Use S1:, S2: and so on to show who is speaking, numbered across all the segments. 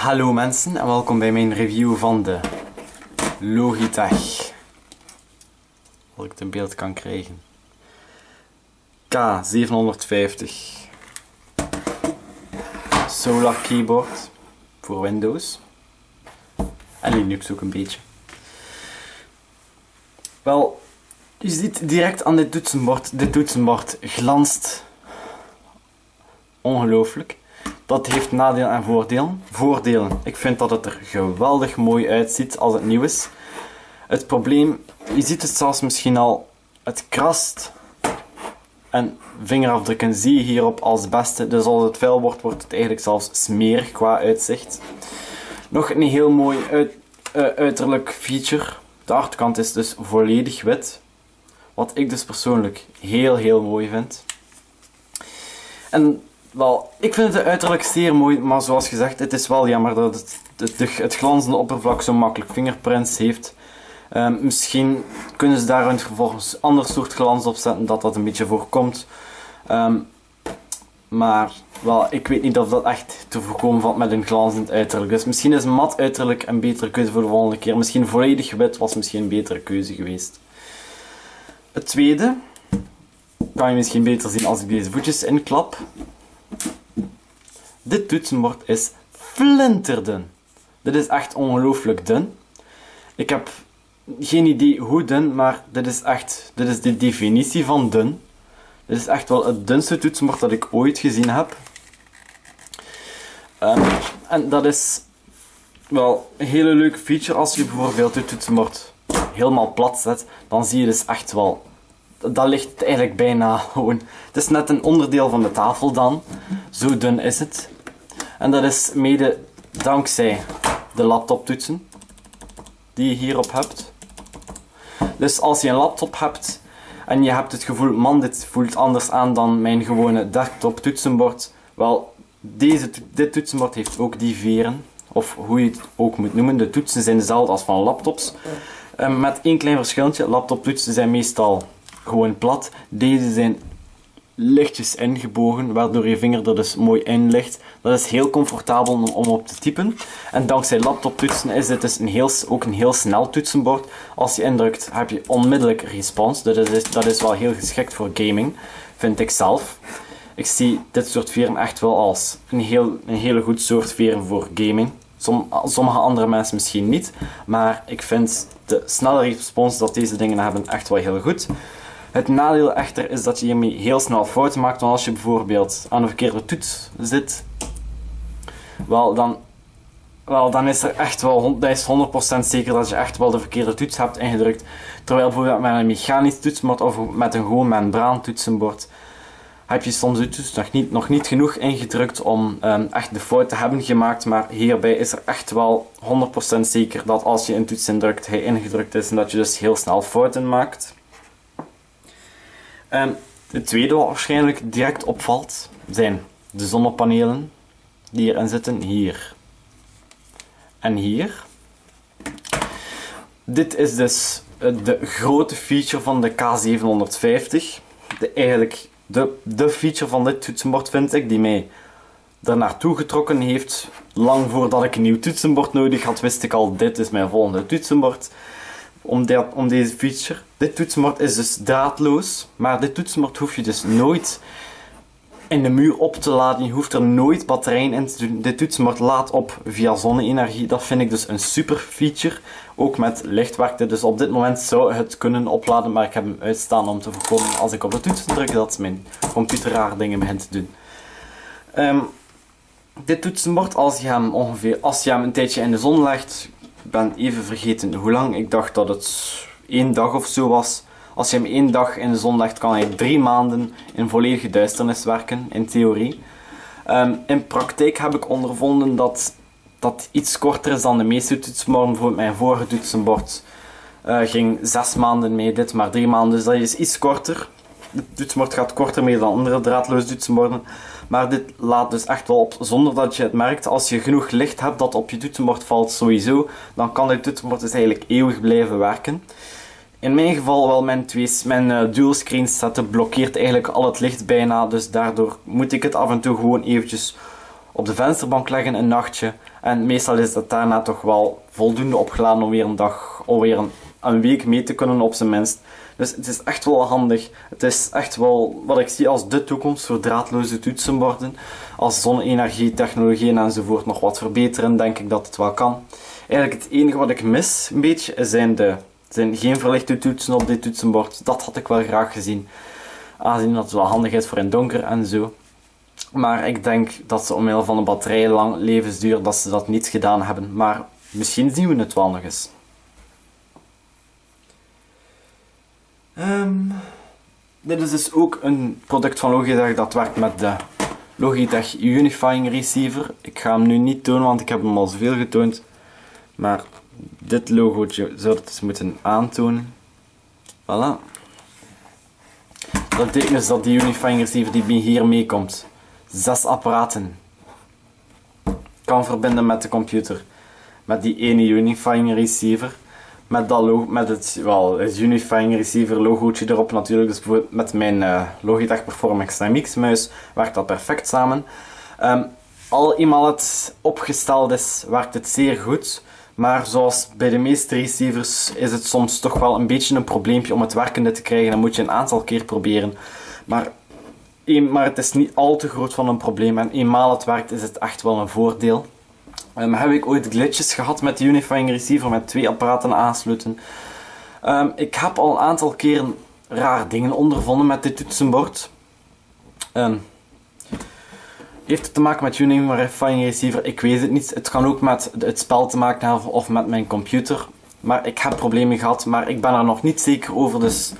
S1: Hallo mensen en welkom bij mijn review van de Logitech. Als ik het in beeld kan krijgen. K750 Solar Keyboard voor Windows. En Linux ook een beetje. Wel, je ziet direct aan dit toetsenbord glanst ongelooflijk. Dat heeft nadelen en voordelen. Voordelen. Ik vind dat het er geweldig mooi uitziet als het nieuw is. Het probleem, je ziet het zelfs misschien al, het krast. En vingerafdrukken zie je hierop als beste. Dus als het vuil wordt, wordt het eigenlijk zelfs smerig qua uitzicht. Nog een heel mooi uiterlijk feature. De achterkant is dus volledig wit. Wat ik dus persoonlijk heel mooi vind. En wel, ik vind het uiterlijk zeer mooi, maar zoals gezegd, het is wel jammer dat het glanzende oppervlak zo makkelijk fingerprints heeft. Misschien kunnen ze daar vervolgens een ander soort glans op zetten, dat een beetje voorkomt. Maar wel, ik weet niet of dat echt te voorkomen valt met een glanzend uiterlijk. Dus misschien is mat uiterlijk een betere keuze voor de volgende keer. Misschien volledig wit was misschien een betere keuze geweest. Het tweede kan je misschien beter zien als ik deze voetjes inklap. Dit toetsenbord is flinterdun. Dit is echt ongelooflijk dun. Ik heb geen idee hoe dun, maar dit is de definitie van dun. Dit is echt wel het dunste toetsenbord dat ik ooit gezien heb. En dat is wel een hele leuke feature als je bijvoorbeeld je toetsenbord helemaal plat zet. Dan zie je dus echt wel, dat ligt eigenlijk bijna gewoon. Het is net een onderdeel van de tafel dan. Zo dun is het. En dat is mede dankzij de laptoptoetsen die je hierop hebt. Dus als je een laptop hebt en je hebt het gevoel, man, dit voelt anders aan dan mijn gewone desktop toetsenbord. Wel, dit toetsenbord heeft ook die veren, of hoe je het ook moet noemen. De toetsen zijn dezelfde als van laptops. Met één klein verschilletje. Laptoptoetsen zijn meestal gewoon plat. Deze zijn lichtjes ingebogen, waardoor je vinger er dus mooi in ligt. Dat is heel comfortabel om op te typen. En dankzij laptoptoetsen is dit dus ook een heel snel toetsenbord. Als je indrukt, heb je onmiddellijk respons. Dat is wel heel geschikt voor gaming, vind ik zelf. Ik zie dit soort veren echt wel als een hele goed soort veren voor gaming. Sommige andere mensen misschien niet, maar ik vind de snelle respons dat deze dingen hebben echt wel heel goed. Het nadeel echter is dat je hiermee heel snel fouten maakt, want als je bijvoorbeeld aan de verkeerde toets zit, dan is er echt wel, dat is 100% zeker dat je echt wel de verkeerde toets hebt ingedrukt. Terwijl bijvoorbeeld met een mechanisch toetsenbord of met een gewoon membran toetsenbord heb je soms de toets nog niet genoeg ingedrukt om echt de fout te hebben gemaakt, maar hierbij is er echt wel 100% zeker dat als je een toets indrukt, hij ingedrukt is en dat je dus heel snel fouten maakt. Het tweede wat waarschijnlijk direct opvalt, zijn de zonnepanelen die erin zitten, hier en hier. Dit is dus de grote feature van de K750. Eigenlijk de feature van dit toetsenbord vind ik, die mij er naartoe getrokken heeft. Lang voordat ik een nieuw toetsenbord nodig had, wist ik al, dit is mijn volgende toetsenbord. Om deze feature. Dit toetsenbord is dus draadloos, maar dit toetsenbord hoef je dus nooit in de muur op te laden. Je hoeft er nooit batterijen in te doen. Dit toetsenbord laat op via zonne-energie. Dat vind ik dus een super feature. Ook met licht werkt het. Dus op dit moment zou het kunnen opladen, maar ik heb hem uitstaan om te voorkomen als ik op de toetsen druk dat mijn computer raar dingen begint te doen. Dit toetsenbord, als je hem een tijdje in de zon legt, ik ben even vergeten hoe lang. Ik dacht dat het 1 dag of zo was. Als je hem 1 dag in de zon legt, kan hij 3 maanden in volledige duisternis werken, in theorie. In praktijk heb ik ondervonden dat dat iets korter is dan de meeste toetsenborden. Bijvoorbeeld mijn vorige toetsenbord ging 6 maanden mee, dit maar 3 maanden. Dus dat is iets korter. Het toetsenbord gaat korter mee dan andere draadloze toetsenborden. Maar dit laat dus echt wel op, zonder dat je het merkt. Als je genoeg licht hebt dat op je toetsenbord valt sowieso, dan kan dit toetsenbord dus eigenlijk eeuwig blijven werken. In mijn geval wel, mijn dual screen setup blokkeert eigenlijk al het licht bijna, dus daardoor moet ik het af en toe gewoon eventjes op de vensterbank leggen een nachtje. En meestal is dat daarna toch wel voldoende opgeladen om weer een dag, alweer een week mee te kunnen op zijn minst. Dus het is echt wel handig. Het is echt wel wat ik zie als de toekomst voor draadloze toetsenborden. Als zonne-energie, technologieën enzovoort nog wat verbeteren, denk ik dat het wel kan. Eigenlijk het enige wat ik mis een beetje zijn geen verlichte toetsen op dit toetsenbord. Dat had ik wel graag gezien. Aangezien dat het wel handig is voor in donker en zo. Maar ik denk dat ze omwille van de batterijlang levensduur dat ze dat niet gedaan hebben. Maar misschien zien we het wel nog eens. Dit is dus ook een product van Logitech dat werkt met de Logitech Unifying Receiver. Ik ga hem nu niet tonen, want ik heb hem al zoveel getoond. Maar dit logootje zou het dus moeten aantonen. Voilà. Dat betekent dus dat die Unifying Receiver die hier meekomt 6 apparaten kan verbinden met de computer. Met die ene Unifying Receiver. Met het Unifying Receiver logootje erop natuurlijk. Dus bijvoorbeeld met mijn Logitech Performance MX muis werkt dat perfect samen. Al eenmaal het opgesteld is, werkt het zeer goed. Maar zoals bij de meeste receivers is het soms toch wel een beetje een probleempje om het werkende te krijgen. Dan moet je een aantal keer proberen. Maar het is niet al te groot van een probleem. En eenmaal het werkt is het echt wel een voordeel. Heb ik ooit glitches gehad met de Unifying Receiver met 2 apparaten aansluiten. Ik heb al een aantal keren raar dingen ondervonden met dit toetsenbord. Heeft het te maken met Unifying Receiver? Ik weet het niet. Het kan ook met het spel te maken hebben of met mijn computer. Maar ik heb problemen gehad, maar ik ben er nog niet zeker over. Dus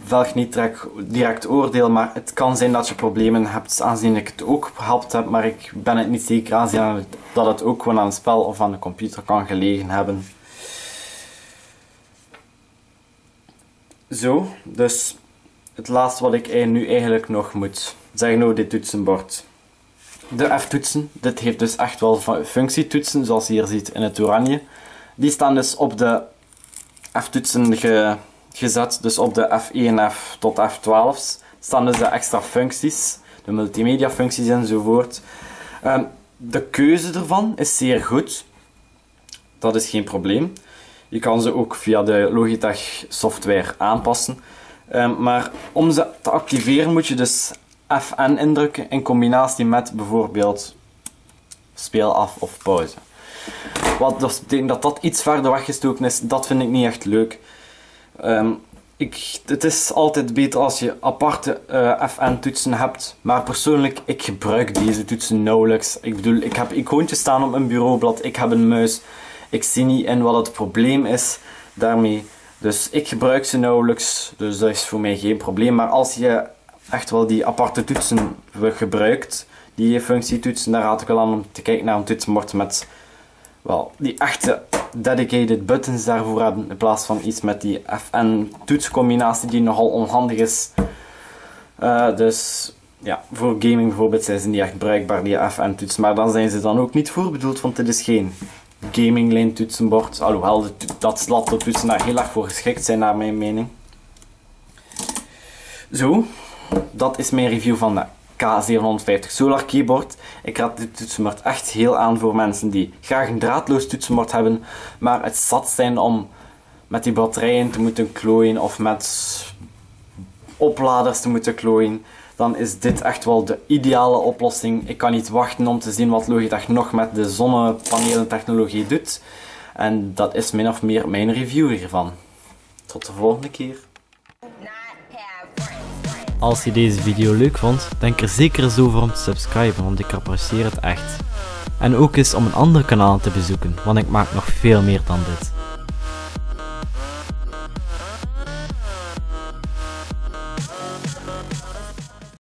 S1: velg niet direct oordeel, maar het kan zijn dat je problemen hebt aangezien ik het ook gehad heb, maar ik ben het niet zeker aangezien dat het ook gewoon aan het spel of aan de computer kan gelegen hebben. Zo, dus het laatste wat ik nu eigenlijk nog moet zeggen over dit toetsenbord. De F-toetsen, dit heeft dus echt wel functietoetsen, zoals je hier ziet in het oranje. Die staan dus op de F-toetsen gezet, dus op de F1 tot F12 staan dus de extra functies, de multimedia functies enzovoort. De keuze ervan is zeer goed, dat is geen probleem. Je kan ze ook via de Logitech software aanpassen. Maar om ze te activeren moet je dus Fn indrukken in combinatie met bijvoorbeeld speel af of pauze. Wat dus betekent dat dat iets verder weggestoken is, dat vind ik niet echt leuk. Het is altijd beter als je aparte Fn toetsen hebt, maar persoonlijk, ik gebruik deze toetsen nauwelijks. Ik bedoel, ik heb icoontjes staan op mijn bureaublad, ik heb een muis, ik zie niet in wat het probleem is daarmee. Dus ik gebruik ze nauwelijks, dus dat is voor mij geen probleem. Maar als je echt wel die aparte toetsen gebruikt, die functietoetsen, daar raad ik wel aan om te kijken naar een toetsenbord met die echte dedicated buttons daarvoor hebben, in plaats van iets met die Fn toetscombinatie die nogal onhandig is. Dus ja, voor gaming bijvoorbeeld zijn ze niet echt bruikbaar, die Fn toetsen, maar dan zijn ze dan ook niet voor bedoeld, want dit is geen gaming lane toetsenbord, alhoewel dat laptop-toetsen daar heel erg voor geschikt zijn naar mijn mening. Zo, dat is mijn review van de K750 Solar Keyboard. Ik raad dit toetsenbord echt heel aan voor mensen die graag een draadloos toetsenbord hebben, maar het zat zijn om met die batterijen te moeten klooien of met opladers te moeten klooien. Dan is dit echt wel de ideale oplossing. Ik kan niet wachten om te zien wat Logitech nog met de zonnepanelen technologie doet. En dat is min of meer mijn review hiervan. Tot de volgende keer.
S2: Als je deze video leuk vond, denk er zeker eens over om te subscriben, want ik apprecieer het echt. En ook eens om een ander kanaal te bezoeken, want ik maak nog veel meer dan dit.